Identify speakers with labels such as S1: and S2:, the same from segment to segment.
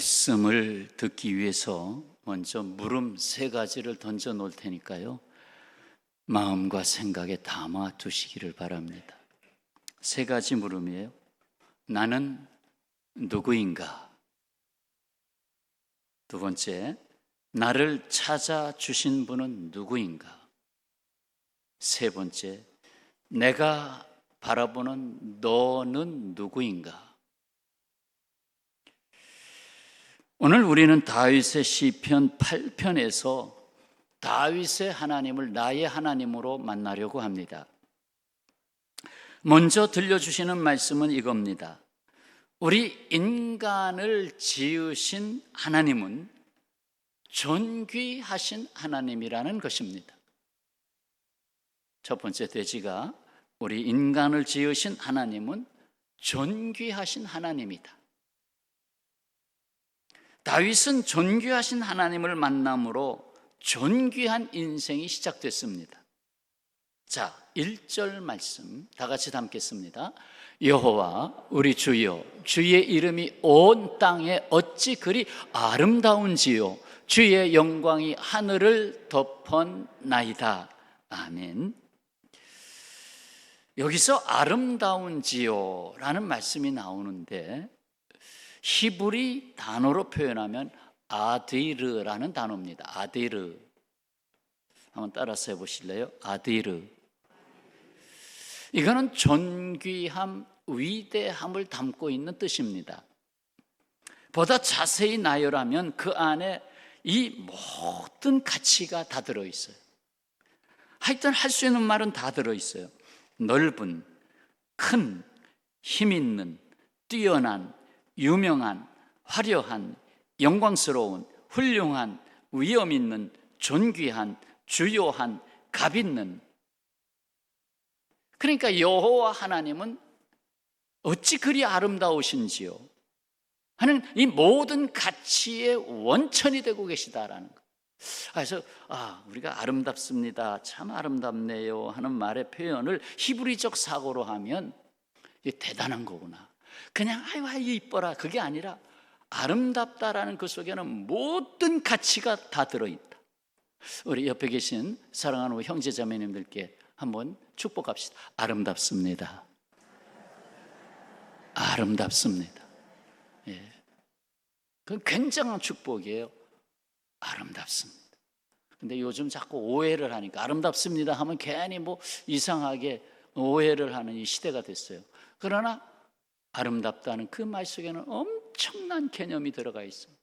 S1: 말씀을 듣기 위해서 먼저 물음 3가지를 던져 놓을 테니까요, 마음과 생각에 담아 두시기를 바랍니다. 3가지 물음이에요. 나는 누구인가? 두 번째, 나를 찾아주신 분은 누구인가? 세 번째, 내가 바라보는 너는 누구인가? 오늘 우리는 다윗의 시편 8편에서 다윗의 하나님을 나의 하나님으로 만나려고 합니다. 먼저 들려주시는 말씀은 이겁니다. 우리 인간을 지으신 하나님은 존귀하신 하나님이라는 것입니다. 첫 번째 대지가 우리 인간을 지으신 하나님은 존귀하신 하나님이다. 다윗은 존귀하신 하나님을 만남으로 존귀한 인생이 시작됐습니다. 자, 1절 말씀 다 같이 담겠습니다. 여호와 우리 주여, 주의 이름이 온 땅에 어찌 그리 아름다운지요, 주의 영광이 하늘을 덮었나이다. 아멘. 여기서 아름다운지요 라는 말씀이 나오는데, 히브리 단어로 표현하면 아디르라는 단어입니다. 아디르. 한번 따라서 해보실래요? 아디르. 이거는 존귀함, 위대함을 담고 있는 뜻입니다. 보다 자세히 나열하면 그 안에 이 모든 가치가 다 들어있어요. 하여튼 할 수 있는 말은 다 들어있어요. 넓은, 큰, 힘있는, 뛰어난, 유명한, 화려한, 영광스러운, 훌륭한, 위엄 있는, 존귀한, 주요한, 값 있는. 그러니까 여호와 하나님은 어찌 그리 아름다우신지요 하는 이 모든 가치의 원천이 되고 계시다라는 것. 그래서 우리가 아름답습니다, 참 아름답네요 하는 말의 표현을 히브리적 사고로 하면 이게 대단한 거구나, 그냥 아유 이뻐라, 그게 아니라 아름답다라는 그 속에는 모든 가치가 다 들어있다. 우리 옆에 계신 사랑하는 형제 자매님들께 한번 축복합시다. 아름답습니다. 아름답습니다. 예. 그건 굉장한 축복이에요. 아름답습니다. 근데 요즘 자꾸 오해를 하니까 아름답습니다 하면 괜히 이상하게 오해를 하는 이 시대가 됐어요. 그러나 아름답다는 그 말 속에는 엄청난 개념이 들어가 있습니다.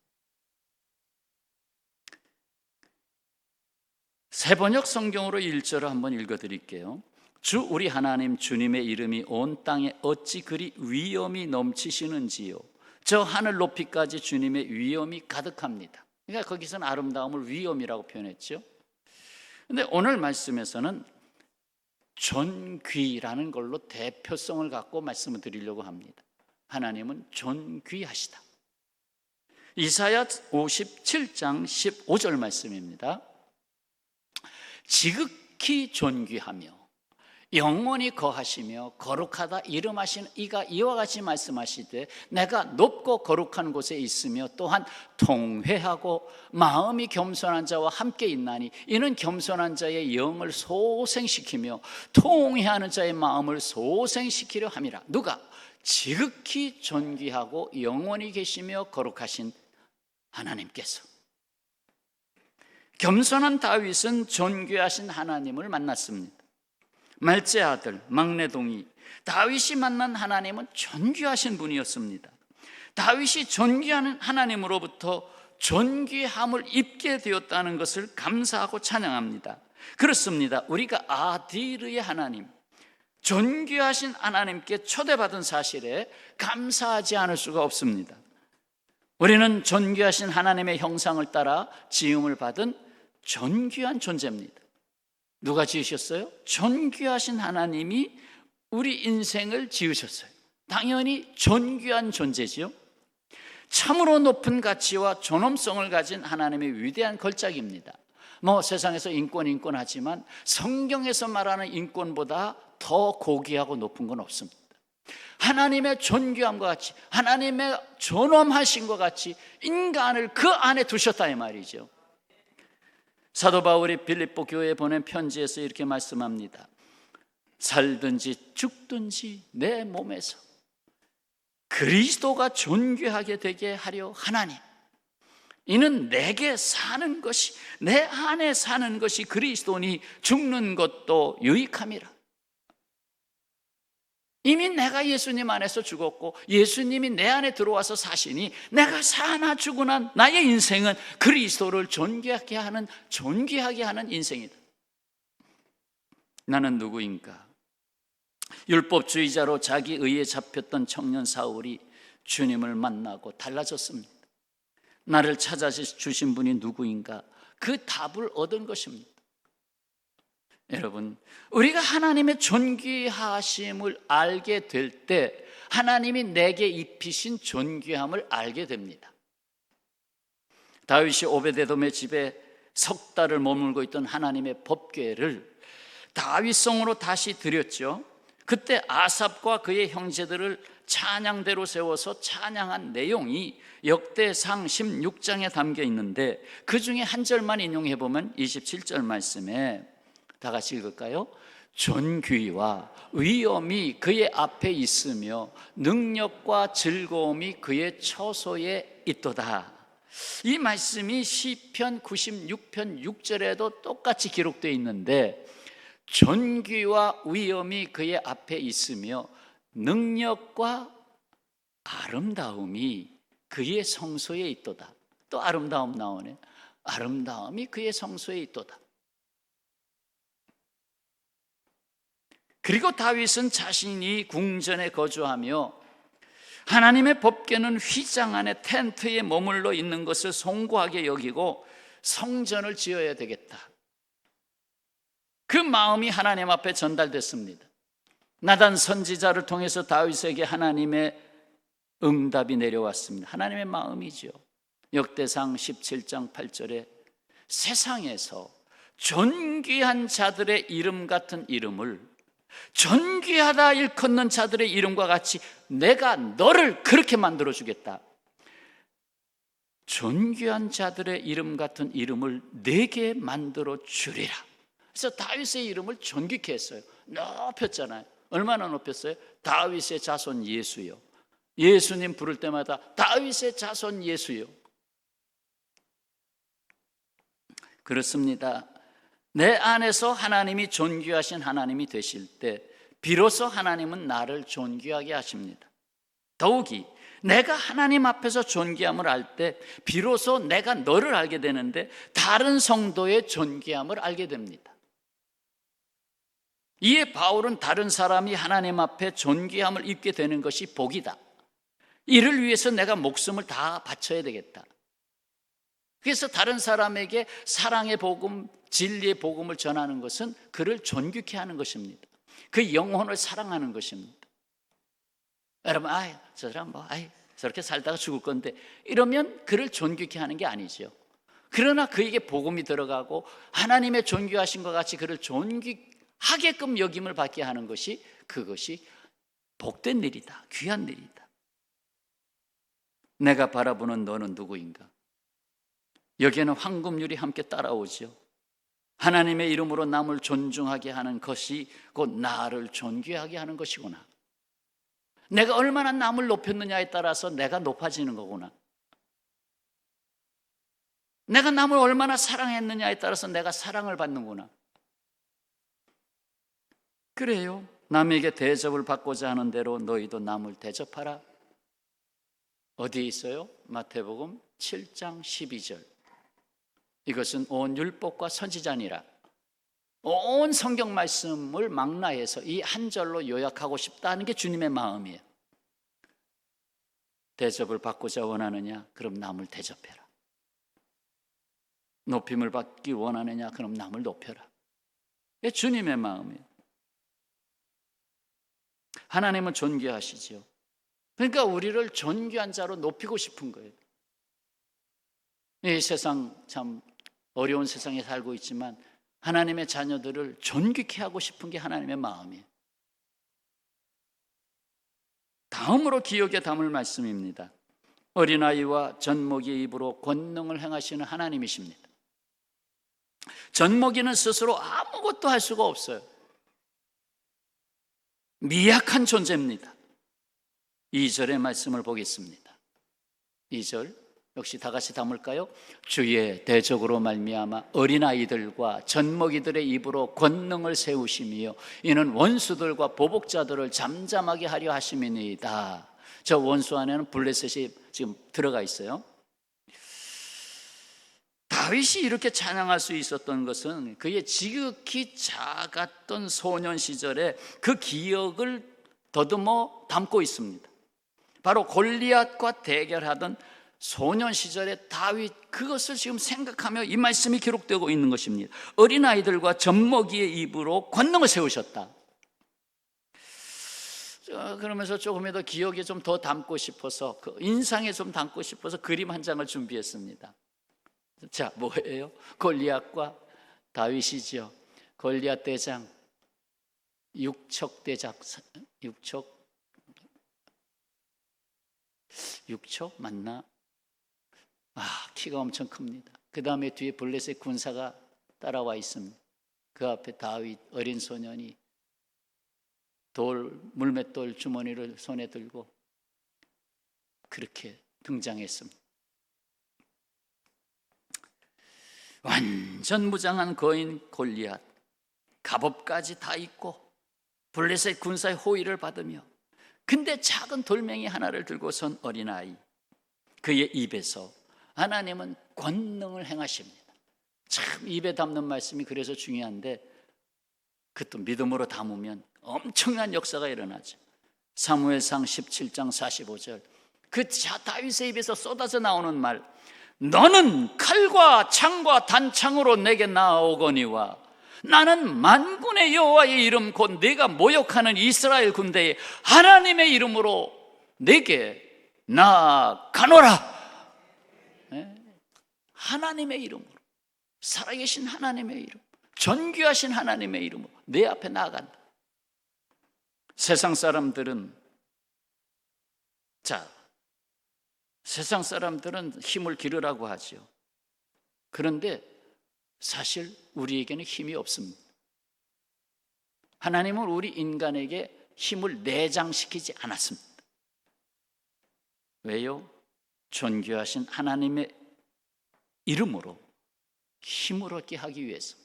S1: 세번역 성경으로 1절을 한번 읽어드릴게요. 주 우리 하나님 주님의 이름이 온 땅에 어찌 그리 위엄이 넘치시는지요, 저 하늘 높이까지 주님의 위엄이 가득합니다. 그러니까 거기서는 아름다움을 위엄이라고 표현했죠. 그런데 오늘 말씀에서는 존귀라는 걸로 대표성을 갖고 말씀을 드리려고 합니다. 하나님은 존귀하시다. 이사야 57장 15절 말씀입니다. 지극히 존귀하며 영원히 거하시며 거룩하다 이름하신 이가 이와 같이 말씀하시되, 내가 높고 거룩한 곳에 있으며 또한 통회하고 마음이 겸손한 자와 함께 있나니, 이는 겸손한 자의 영을 소생시키며 통회하는 자의 마음을 소생시키려 함이라. 누가? 지극히 존귀하고 영원히 계시며 거룩하신 하나님께서. 겸손한 다윗은 존귀하신 하나님을 만났습니다. 말째 아들, 막내 동이 다윗이 만난 하나님은 존귀하신 분이었습니다. 다윗이 존귀한 하나님으로부터 존귀함을 입게 되었다는 것을 감사하고 찬양합니다. 그렇습니다. 우리가 아디르의 하나님, 존귀하신 하나님께 초대받은 사실에 감사하지 않을 수가 없습니다. 우리는 존귀하신 하나님의 형상을 따라 지음을 받은 존귀한 존재입니다. 누가 지으셨어요? 존귀하신 하나님이 우리 인생을 지으셨어요. 당연히 존귀한 존재지요. 참으로 높은 가치와 존엄성을 가진 하나님의 위대한 걸작입니다. 세상에서 인권하지만 성경에서 말하는 인권보다 더 고귀하고 높은 건 없습니다. 하나님의 존귀함과 같이, 하나님의 존엄하신 것 같이 인간을 그 안에 두셨다 이 말이죠. 사도 바울이 빌립보 교회에 보낸 편지에서 이렇게 말씀합니다. 살든지 죽든지 내 몸에서 그리스도가 존귀하게 되게 하려 하나니, 이는 내게 사는 것이, 내 안에 사는 것이 그리스도니 죽는 것도 유익함이라. 이미 내가 예수님 안에서 죽었고 예수님이 내 안에 들어와서 사시니 내가 사나 죽으나 나의 인생은 그리스도를 존귀하게 하는 인생이다. 나는 누구인가? 율법주의자로 자기 의에 잡혔던 청년 사울이 주님을 만나고 달라졌습니다. 나를 찾아주신 분이 누구인가? 그 답을 얻은 것입니다. 여러분, 우리가 하나님의 존귀하심을 알게 될 때 하나님이 내게 입히신 존귀함을 알게 됩니다. 다윗이 오베데돔의 집에 석 달을 머물고 있던 하나님의 법궤를 다윗성으로 다시 드렸죠. 그때 아삽과 그의 형제들을 찬양대로 세워서 찬양한 내용이 역대상 16장에 담겨 있는데 그 중에 한 절만 인용해 보면 27절 말씀에 다 같이 읽을까요? 존귀와 위엄이 그의 앞에 있으며 능력과 즐거움이 그의 처소에 있도다. 이 말씀이 시편 96편 6절에도 똑같이 기록되어 있는데 존귀와 위엄이 그의 앞에 있으며 능력과 아름다움이 그의 성소에 있도다. 또 아름다움 나오네. 아름다움이 그의 성소에 있도다. 그리고 다윗은 자신이 궁전에 거주하며 하나님의 법궤는 휘장 안에 텐트에 머물러 있는 것을 송구하게 여기고 성전을 지어야 되겠다. 그 마음이 하나님 앞에 전달됐습니다. 나단 선지자를 통해서 다윗에게 하나님의 응답이 내려왔습니다. 하나님의 마음이죠. 역대상 17장 8절에 세상에서 존귀한 자들의 이름 같은 이름을 존귀하다 일컫는 자들의 이름과 같이 내가 너를 그렇게 만들어주겠다. 존귀한 자들의 이름 같은 이름을 내게 만들어주리라. 그래서 다윗의 이름을 존귀케 했어요. 높였잖아요. 얼마나 높였어요? 다윗의 자손 예수요. 예수님 부를 때마다 다윗의 자손 예수요. 그렇습니다. 내 안에서 하나님이 존귀하신 하나님이 되실 때 비로소 하나님은 나를 존귀하게 하십니다. 더욱이 내가 하나님 앞에서 존귀함을 알 때 비로소 내가 너를 알게 되는데 다른 성도의 존귀함을 알게 됩니다. 이에 바울은 다른 사람이 하나님 앞에 존귀함을 입게 되는 것이 복이다. 이를 위해서 내가 목숨을 다 바쳐야 되겠다. 그래서 다른 사람에게 사랑의 복음, 진리의 복음을 전하는 것은 그를 존귀케 하는 것입니다. 그 영혼을 사랑하는 것입니다. 여러분, 저 사람 저렇게 살다가 죽을 건데 이러면 그를 존귀케 하는 게 아니죠. 그러나 그에게 복음이 들어가고 하나님의 존귀하신 것 같이 그를 존귀하게끔 여김을 받게 하는 것이, 그것이 복된 일이다, 귀한 일이다. 내가 바라보는 너는 누구인가? 여기에는 황금률이 함께 따라오죠. 하나님의 이름으로 남을 존중하게 하는 것이 곧 나를 존귀하게 하는 것이구나. 내가 얼마나 남을 높였느냐에 따라서 내가 높아지는 거구나. 내가 남을 얼마나 사랑했느냐에 따라서 내가 사랑을 받는구나. 그래요. 남에게 대접을 받고자 하는 대로 너희도 남을 대접하라. 어디에 있어요? 마태복음 7장 12절. 이것은 온 율법과 선지자니라. 온 성경 말씀을 망라해서 이 한 절로 요약하고 싶다는 게 주님의 마음이에요. 대접을 받고자 원하느냐? 그럼 남을 대접해라. 높임을 받기 원하느냐? 그럼 남을 높여라. 이게 주님의 마음이에요. 하나님은 존귀하시죠. 그러니까 우리를 존귀한 자로 높이고 싶은 거예요. 이 세상 참 어려운 세상에 살고 있지만 하나님의 자녀들을 존귀케 하고 싶은 게 하나님의 마음이에요. 다음으로 기억에 담을 말씀입니다. 어린아이와 젖먹이의 입으로 권능을 행하시는 하나님이십니다. 젖먹이는 스스로 아무것도 할 수가 없어요. 미약한 존재입니다. 2절의 말씀을 보겠습니다. 2절 역시 다 같이 담을까요? 주의 대적으로 말미암아 어린아이들과 젖먹이들의 입으로 권능을 세우시며 이는 원수들과 보복자들을 잠잠하게 하려 하심이니이다. 저 원수 안에는 블레셋이 지금 들어가 있어요. 다윗이 이렇게 찬양할 수 있었던 것은 그의 지극히 작았던 소년 시절에 그 기억을 더듬어 담고 있습니다. 바로 골리앗과 대결하던 소년 시절에 다윗, 그것을 지금 생각하며 이 말씀이 기록되고 있는 것입니다. 어린아이들과 젖먹이의 입으로 권능을 세우셨다. 그러면서 조금이라도 기억에 좀 더 담고 싶어서, 그 인상에 좀 담고 싶어서 그림 한 장을 준비했습니다. 자, 뭐예요? 골리앗과 다윗이죠. 골리앗 대장, 육척 대장, 육척 맞나? 키가 엄청 큽니다. 그 다음에 뒤에 블레셋 군사가 따라와 있습니다. 그 앞에 다윗 어린 소년이 물맷돌 주머니를 손에 들고 그렇게 등장했습니다. 완전 무장한 거인 골리앗, 갑옷까지 다 입고 블레셋 군사의 호위를 받으며, 근데 작은 돌멩이 하나를 들고 선 어린아이, 그의 입에서 하나님은 권능을 행하십니다. 참 입에 담는 말씀이 그래서 중요한데, 그것도 믿음으로 담으면 엄청난 역사가 일어나죠. 사무엘상 17장 45절, 그 다윗의 입에서 쏟아져 나오는 말, 너는 칼과 창과 단창으로 내게 나아오거니와 나는 만군의 여호와의 이름 곧 내가 모욕하는 이스라엘 군대의 하나님의 이름으로 내게 나아가노라. 하나님의 이름으로, 살아계신 하나님의 이름, 존귀하신 하나님의 이름으로 내 앞에 나아간다. 세상 사람들은 힘을 기르라고 하죠. 그런데 사실 우리에게는 힘이 없습니다. 하나님은 우리 인간에게 힘을 내장시키지 않았습니다. 왜요? 존귀하신 하나님의 이름으로 힘을 얻게 하기 위해서.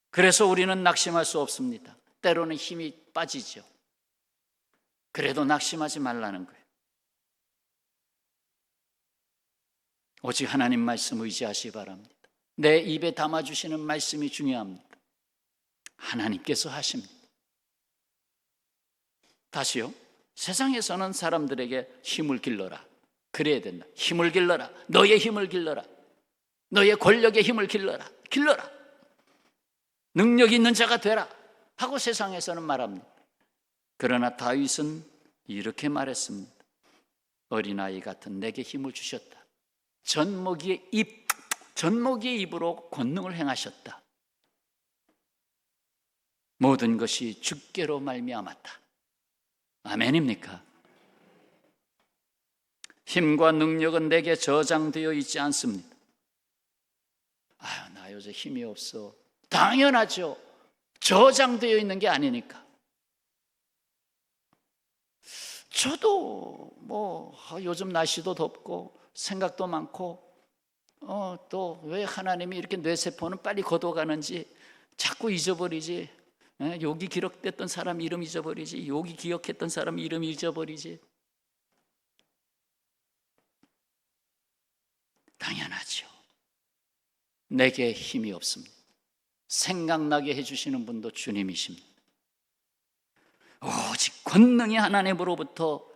S1: 그래서 우리는 낙심할 수 없습니다. 때로는 힘이 빠지죠. 그래도 낙심하지 말라는 거예요. 오직 하나님 말씀 의지하시기 바랍니다. 내 입에 담아주시는 말씀이 중요합니다. 하나님께서 하십니다. 다시요, 세상에서는 사람들에게 힘을 길러라, 그래야 된다. 힘을 길러라, 너의 힘을 길러라, 너의 권력의 힘을 길러라, 능력 있는 자가 되라 하고 세상에서는 말합니다. 그러나 다윗은 이렇게 말했습니다. 어린아이 같은 내게 힘을 주셨다. 젖먹이의 입으로 권능을 행하셨다. 모든 것이 주께로 말미암았다. 아멘입니까? 힘과 능력은 내게 저장되어 있지 않습니다. 나 요새 힘이 없어. 당연하죠. 저장되어 있는 게 아니니까. 저도 요즘 날씨도 덥고 생각도 많고, 또 왜 하나님이 이렇게 뇌세포는 빨리 걷어가는지 자꾸 잊어버리지. 여기 기록됐던 사람 이름 잊어버리지, 여기 기억했던 사람 이름 잊어버리지. 당연하죠. 내게 힘이 없습니다. 생각나게 해주시는 분도 주님이십니다. 오직 권능이 하나님으로부터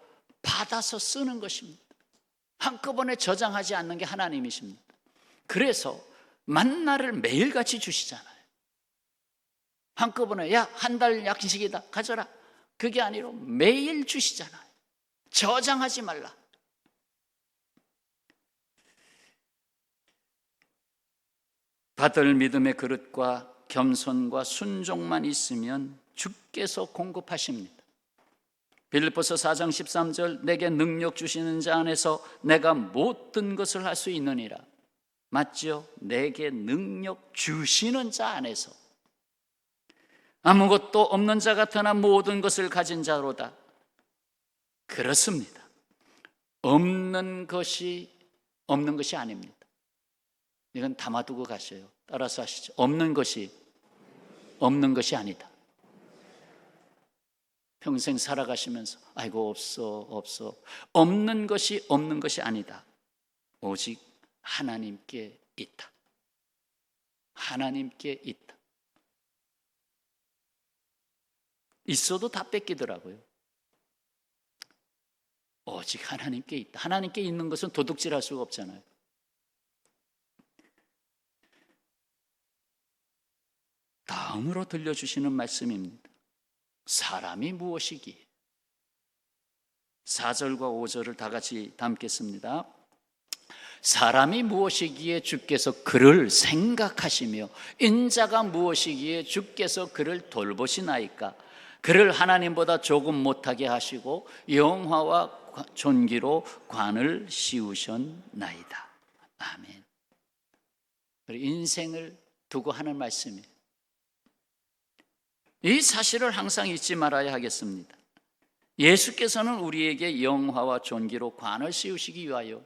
S1: 받아서 쓰는 것입니다. 한꺼번에 저장하지 않는 게 하나님이십니다. 그래서 만나를 매일같이 주시잖아요. 한꺼번에 한 달 약식이다 가져라, 그게 아니라 매일 주시잖아요. 저장하지 말라. 받을 믿음의 그릇과 겸손과 순종만 있으면 주께서 공급하십니다. 빌립보서 4장 13절, 내게 능력 주시는 자 안에서 내가 모든 것을 할 수 있느니라. 맞죠? 내게 능력 주시는 자 안에서. 아무것도 없는 자 같으나 모든 것을 가진 자로다. 그렇습니다. 없는 것이 아닙니다. 이건 담아두고 가셔요. 따라서 하시죠. 없는 것이 아니다. 평생 살아가시면서 아이고 없어. 없는 것이 아니다. 오직 하나님께 있다. 하나님께 있다. 있어도 다 뺏기더라고요. 오직 하나님께 있다. 하나님께 있는 것은 도둑질할 수가 없잖아요. 다음으로 들려주시는 말씀입니다. 사람이 무엇이기에? 4절과 5절을 다 같이 담겠습니다. 사람이 무엇이기에 주께서 그를 생각하시며 인자가 무엇이기에 주께서 그를 돌보시나이까? 그를 하나님보다 조금 못하게 하시고 영화와 존귀로 관을 씌우셨나이다. 아멘. 인생을 두고 하는 말씀이에요. 이 사실을 항상 잊지 말아야 하겠습니다. 예수께서는 우리에게 영화와 존귀로 관을 씌우시기 위하여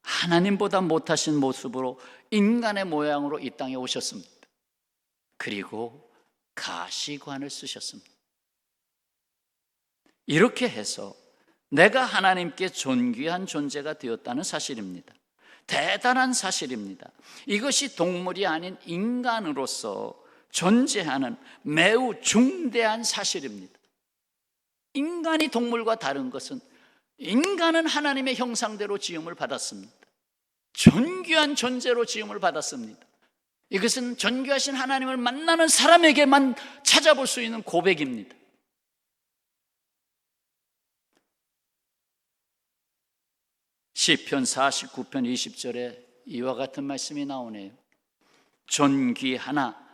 S1: 하나님보다 못하신 모습으로 인간의 모양으로 이 땅에 오셨습니다. 그리고 가시관을 쓰셨습니다. 이렇게 해서 내가 하나님께 존귀한 존재가 되었다는 사실입니다. 대단한 사실입니다. 이것이 동물이 아닌 인간으로서 존재하는 매우 중대한 사실입니다. 인간이 동물과 다른 것은 인간은 하나님의 형상대로 지음을 받았습니다. 존귀한 존재로 지음을 받았습니다. 이것은 존귀하신 하나님을 만나는 사람에게만 찾아볼 수 있는 고백입니다. 시편 49편 20절에 이와 같은 말씀이 나오네요. 존귀하나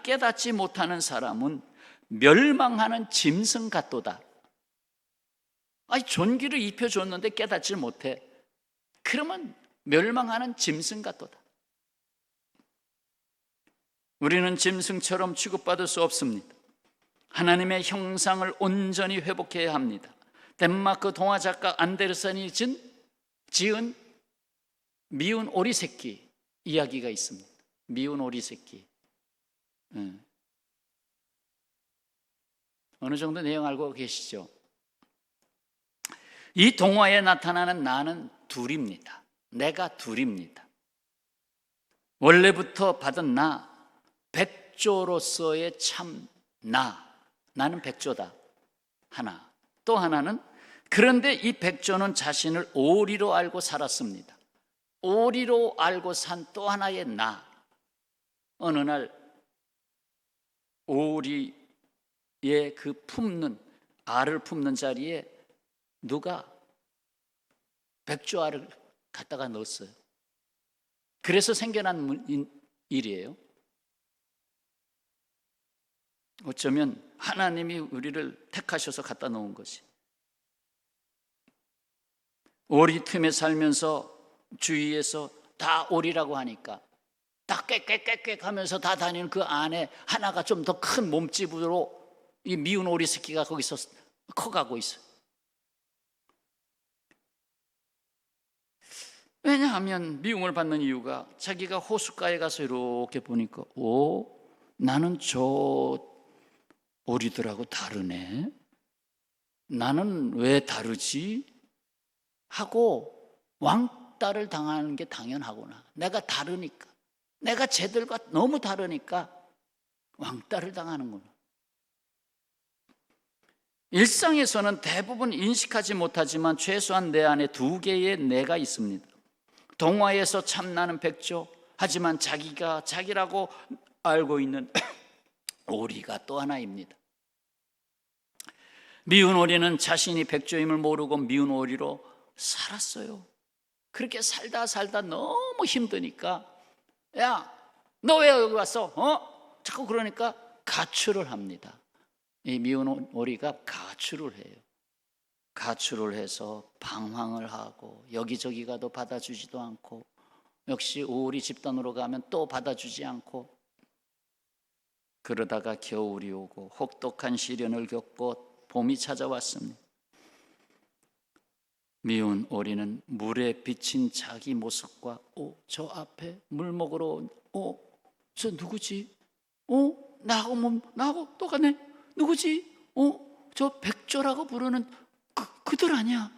S1: 깨닫지 못하는 사람은 멸망하는 짐승 같도다. 아니, 존귀를 입혀줬는데 깨닫지 못해. 그러면 멸망하는 짐승 같도다. 우리는 짐승처럼 취급받을 수 없습니다. 하나님의 형상을 온전히 회복해야 합니다. 덴마크 동화작가 안데르센이 지은 미운 오리 새끼 이야기가 있습니다. 미운 오리 새끼. 어느 정도 내용 알고 계시죠? 이 동화에 나타나는 나는 둘입니다. 내가 둘입니다. 원래부터 받은 나, 백조로서의 참 나는 백조다. 하나. 또 하나는 그런데 이 백조는 자신을 오리로 알고 살았습니다. 오리로 알고 산 또 하나의 나. 어느 날 오리의 그 알을 품는 자리에 누가 백조 알을 갖다가 넣었어요. 그래서 생겨난 일이에요. 어쩌면 하나님이 우리를 택하셔서 갖다 놓은 것이. 오리 틈에 살면서 주위에서 다 오리라고 하니까 다 꽥꽥꽥꽥 하면서 다 다니는 그 안에 하나가 좀 더 큰 몸집으로 이 미운 오리 새끼가 거기서 커가고 있어요. 왜냐하면 미움을 받는 이유가 자기가 호숫가에 가서 이렇게 보니까 나는 저 오리들하고 다르네. 나는 왜 다르지? 하고 왕따를 당하는 게 당연하구나. 내가 다르니까. 내가 쟤들과 너무 다르니까 왕따를 당하는구나. 일상에서는 대부분 인식하지 못하지만 최소한 내 안에 두 개의 내가 있습니다. 동화에서 참나는 백조, 하지만 자기가 자기라고 알고 있는 오리가 또 하나입니다. 미운 오리는 자신이 백조임을 모르고 미운 오리로 살았어요. 그렇게 살다 너무 힘드니까 야, 너 왜 여기 왔어? 자꾸 그러니까 가출을 합니다. 이 미운 오리가 가출을 해요. 가출을 해서 방황을 하고 여기저기 가도 받아주지도 않고, 역시 오리 집단으로 가면 또 받아주지 않고, 그러다가 겨울이 오고 혹독한 시련을 겪고 봄이 찾아왔습니다. 미운 오리는 물에 비친 자기 모습과 저 앞에 물 먹으러 온 저 누구지? 나하고 똑같네. 누구지? 저 백조라고 부르는 그들 아니야?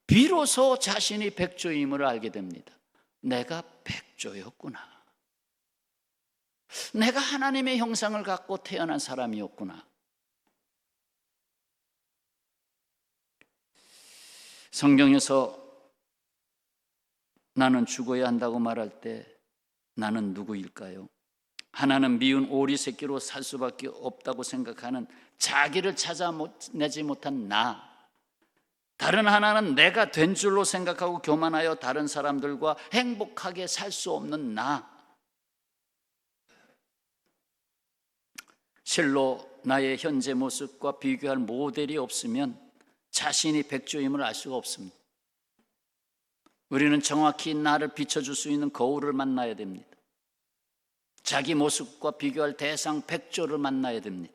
S1: 비로소 자신이 백조임을 알게 됩니다. 내가 백조였구나. 내가 하나님의 형상을 갖고 태어난 사람이었구나. 성경에서 나는 죽어야 한다고 말할 때 나는 누구일까요? 하나는 미운 오리 새끼로 살 수밖에 없다고 생각하는 자기를 찾아내지 못한 나, 다른 하나는 내가 된 줄로 생각하고 교만하여 다른 사람들과 행복하게 살 수 없는 나. 실로 나의 현재 모습과 비교할 모델이 없으면 자신이 백조임을 알 수가 없습니다. 우리는 정확히 나를 비춰줄 수 있는 거울을 만나야 됩니다. 자기 모습과 비교할 대상 백조를 만나야 됩니다.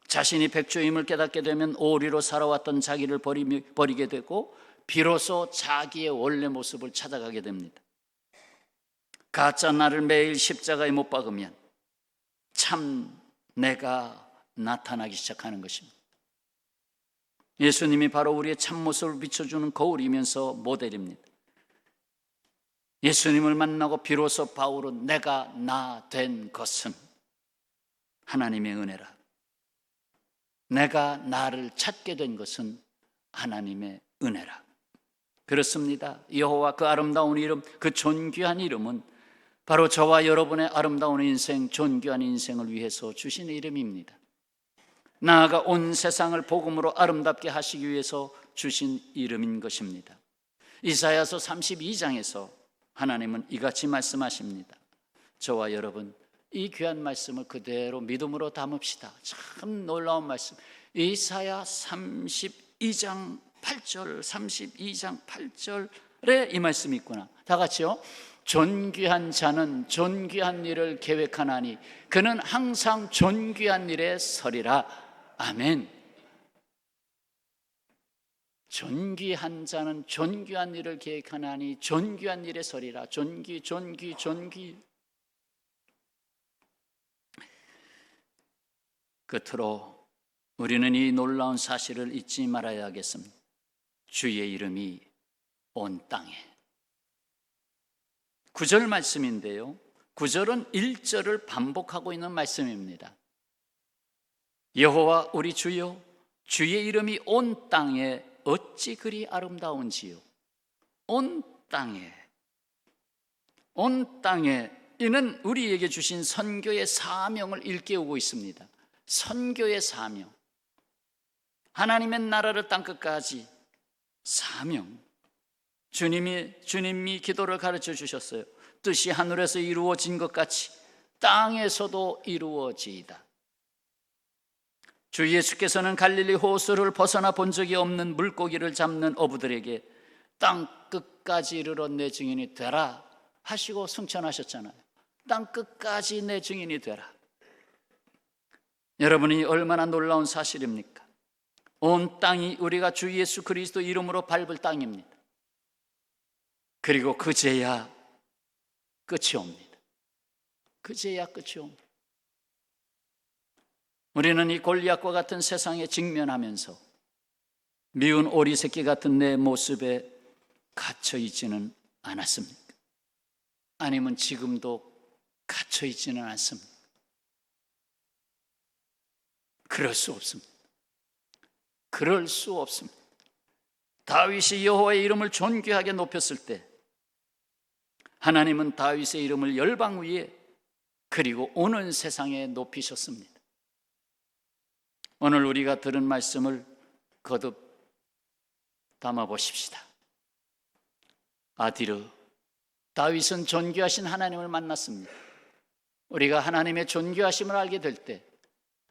S1: 자신이 백조임을 깨닫게 되면 오리로 살아왔던 자기를 버리게 되고 비로소 자기의 원래 모습을 찾아가게 됩니다. 가짜 나를 매일 십자가에 못 박으면 참 내가 나타나기 시작하는 것입니다. 예수님이 바로 우리의 참모습을 비춰주는 거울이면서 모델입니다. 예수님을 만나고 비로소 바울은 내가 나 된 것은 하나님의 은혜라. 내가 나를 찾게 된 것은 하나님의 은혜라. 그렇습니다. 여호와 그 아름다운 이름, 그 존귀한 이름은 바로 저와 여러분의 아름다운 인생, 존귀한 인생을 위해서 주신 이름입니다. 나아가 온 세상을 복음으로 아름답게 하시기 위해서 주신 이름인 것입니다. 이사야서 32장에서 하나님은 이같이 말씀하십니다. 저와 여러분, 이 귀한 말씀을 그대로 믿음으로 담읍시다. 참 놀라운 말씀. 이사야 32장 8절, 32장 8절에 이 말씀이 있구나. 다 같이요. 존귀한 자는 존귀한 일을 계획하나니 그는 항상 존귀한 일에 서리라. 아멘. 존귀한 자는 존귀한 일을 계획하나니 존귀한 일에 서리라. 존귀. 끝으로 우리는 이 놀라운 사실을 잊지 말아야 하겠습니다. 주의 이름이 온 땅에. 9절 말씀인데요, 9절은 1절을 반복하고 있는 말씀입니다. 여호와 우리 주여, 주의 이름이 온 땅에 어찌 그리 아름다운지요. 온 땅에, 온 땅에. 이는 우리에게 주신 선교의 사명을 일깨우고 있습니다. 선교의 사명, 하나님의 나라를 땅끝까지 사명. 주님이 기도를 가르쳐 주셨어요. 뜻이 하늘에서 이루어진 것 같이 땅에서도 이루어지이다. 주 예수께서는 갈릴리 호수를 벗어나 본 적이 없는 물고기를 잡는 어부들에게 땅끝까지 이르러 내 증인이 되라 하시고 승천하셨잖아요. 땅끝까지 내 증인이 되라. 여러분이 얼마나 놀라운 사실입니까? 온 땅이 우리가 주 예수 그리스도 이름으로 밟을 땅입니다. 그리고 그제야 끝이 옵니다. 그제야 끝이 옵니다. 우리는 이 골리앗과 같은 세상에 직면하면서 미운 오리 새끼 같은 내 모습에 갇혀 있지는 않았습니까? 아니면 지금도 갇혀 있지는 않습니까? 그럴 수 없습니다. 그럴 수 없습니다. 다윗이 여호와의 이름을 존귀하게 높였을 때 하나님은 다윗의 이름을 열방 위에 그리고 오는 세상에 높이셨습니다. 오늘 우리가 들은 말씀을 거듭 담아 보십시다. 아디르, 다윗은 존귀하신 하나님을 만났습니다. 우리가 하나님의 존귀하심을 알게 될 때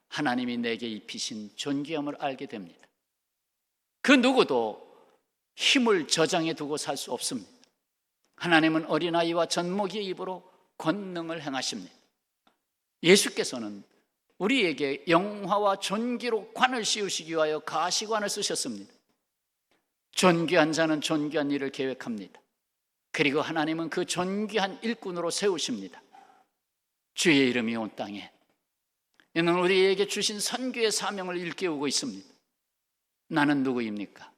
S1: 하나님이 내게 입히신 존귀함을 알게 됩니다. 그 누구도 힘을 저장해 두고 살 수 없습니다. 하나님은 어린아이와 젖먹이의 입으로 권능을 행하십니다. 예수께서는 우리에게 영화와 존귀로 관을 씌우시기 위하여 가시관을 쓰셨습니다. 존귀한 자는 존귀한 일을 계획합니다. 그리고 하나님은 그 존귀한 일꾼으로 세우십니다. 주의 이름이 온 땅에 이는 우리에게 주신 선교의 사명을 일깨우고 있습니다. 나는 누구입니까?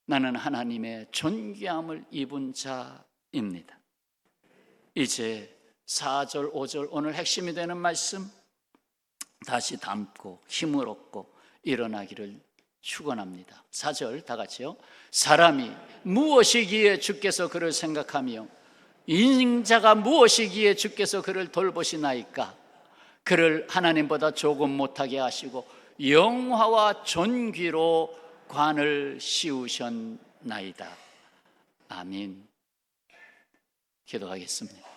S1: 나는 하나님의 존귀함을 입은 자입니다. 이제 4절, 5절 오늘 핵심이 되는 말씀 다시 담고 힘을 얻고 일어나기를 축원합니다. 4절 다 같이요. 사람이 무엇이기에 주께서 그를 생각하며 인자가 무엇이기에 주께서 그를 돌보시나이까? 그를 하나님보다 조금 못하게 하시고 영화와 존귀로 관을 씌우셨나이다. 아멘. 기도하겠습니다.